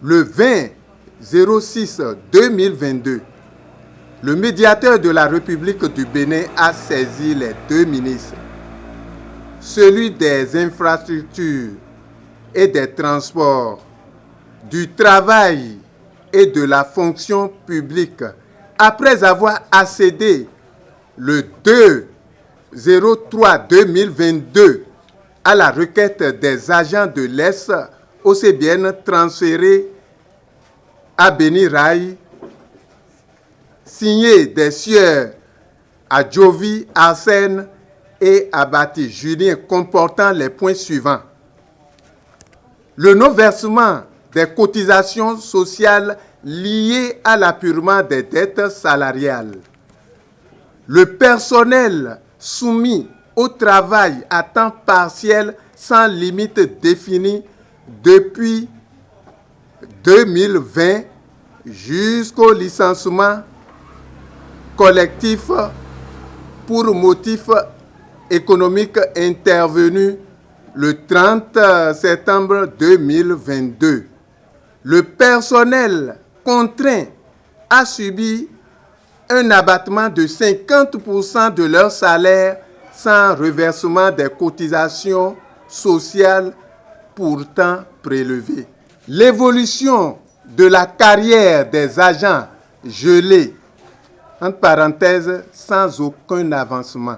Le 20-06-2022, le médiateur de la République du Bénin a saisi les deux ministres, celui des infrastructures et des transports, du travail et de la fonction publique, après avoir accédé le 2-03-2022 à la requête des agents de l'Est OCBN transférés à Béni Rai, signé des sieurs à Jovi, Arsène et Abati Julien, comportant les points suivants. Le non-versement des cotisations sociales liées à l'appurement des dettes salariales. Le personnel soumis au travail à temps partiel sans limite définie depuis 2020 jusqu'au licenciement collectif pour motif économique intervenu le 30 septembre 2022. Le personnel contraint a subi un abattement de 50% de leur salaire sans reversement des cotisations sociales pourtant prélevées. L'évolution de la carrière des agents gelés, entre parenthèses, sans aucun avancement.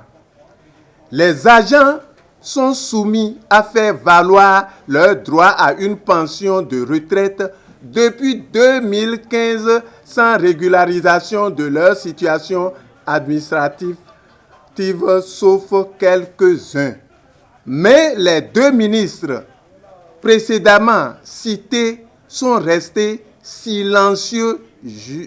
Les agents sont soumis à faire valoir leur droit à une pension de retraite depuis 2015 sans régularisation de leur situation administrative, sauf quelques-uns. Mais les deux ministres précédemment cités sont restés silencieux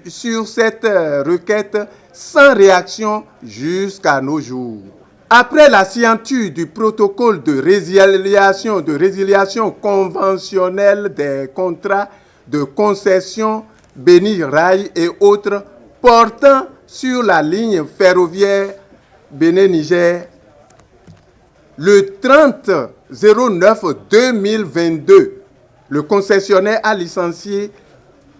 sur cette requête sans réaction jusqu'à nos jours. Après la signature du protocole de résiliation conventionnelle des contrats de concession Béni Rai et autres portant sur la ligne ferroviaire Bénin-Niger, le 30-09-2022, le concessionnaire a licencié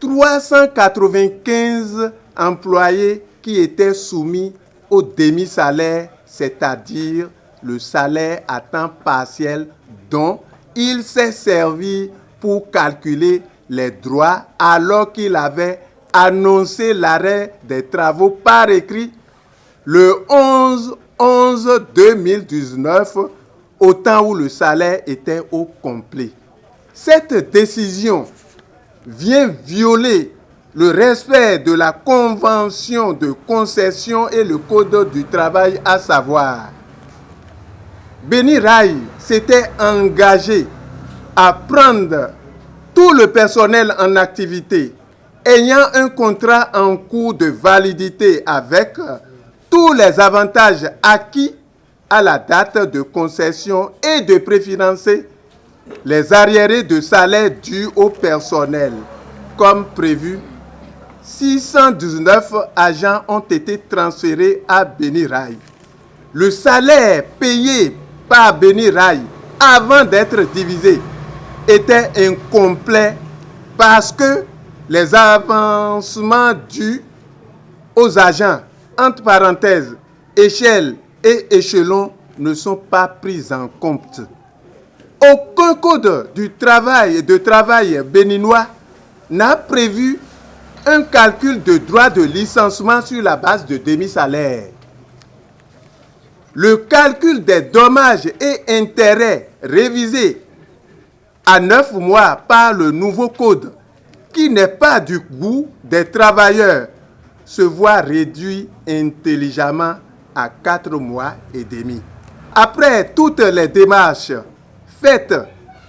395 employés qui étaient soumis au demi-salaire, c'est-à-dire le salaire à temps partiel dont il s'est servi pour calculer les droits alors qu'il avait annoncé l'arrêt des travaux par écrit le 11-11-2019, au temps où le salaire était au complet. Cette décision vient violer le respect de la convention de concession et le code du travail, à savoir, Béni Rai s'était engagé à prendre tout le personnel en activité ayant un contrat en cours de validité avec tous les avantages acquis à la date de concession et de préfinancer les arriérés de salaire dus au personnel. Comme prévu, 619 agents ont été transférés à Béni Rai. Le salaire payé par Béni Rai avant d'être divisé était incomplet parce que les avancements dus aux agents, entre parenthèses, échelle et échelon, ne sont pas pris en compte. Aucun code du travail et de travail béninois n'a prévu un calcul de droit de licenciement sur la base de demi-salaire. Le calcul des dommages et intérêts révisé à 9 mois par le nouveau code, qui n'est pas du goût des travailleurs, se voit réduit intelligemment à 4 mois et demi. Après toutes les démarches faites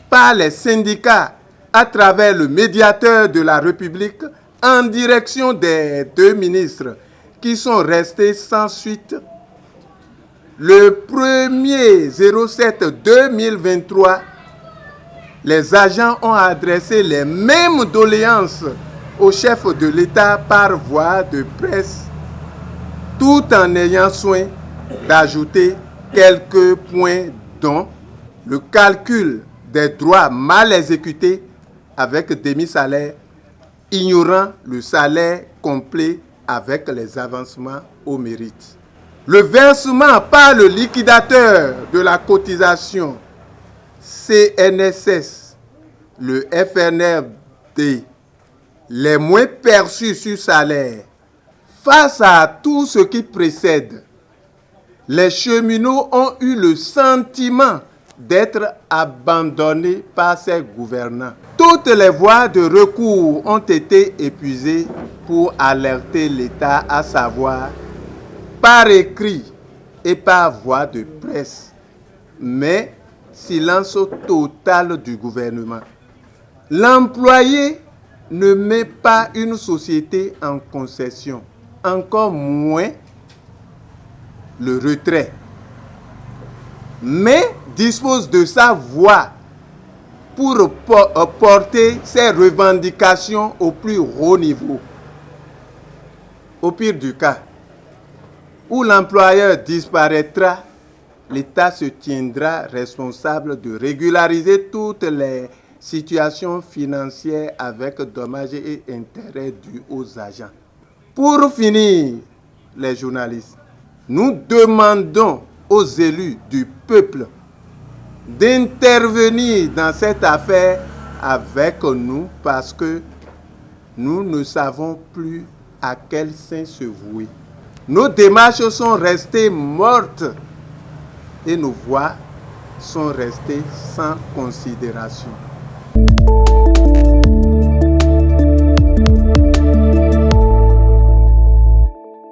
par les syndicats à travers le médiateur de la République en direction des deux ministres qui sont restés sans suite, le 1er 07-2023, les agents ont adressé les mêmes doléances au chef de l'État par voie de presse, tout en ayant soin d'ajouter quelques points dont le calcul des droits mal exécutés avec demi-salaire, ignorant le salaire complet avec les avancements au mérite. Le versement par le liquidateur de la cotisation CNSS, le FNRD, les moins perçus sur salaire, face à tout ce qui précède, les cheminots ont eu le sentiment d'être abandonnés par ces gouvernants. Toutes les voies de recours ont été épuisées pour alerter l'État, à savoir par écrit et par voie de presse. Mais silence total du gouvernement. L'employé ne met pas une société en concession, encore moins le retrait, mais dispose de sa voix pour porter ses revendications au plus haut niveau. Au pire du cas, où l'employeur disparaîtra, l'État se tiendra responsable de régulariser toutes les situations financières avec dommages et intérêts dus aux agents. Pour finir, les journalistes, nous demandons aux élus du peuple d'intervenir dans cette affaire avec nous parce que nous ne savons plus à quel saint se vouer. Nos démarches sont restées mortes et nos voix sont restées sans considération.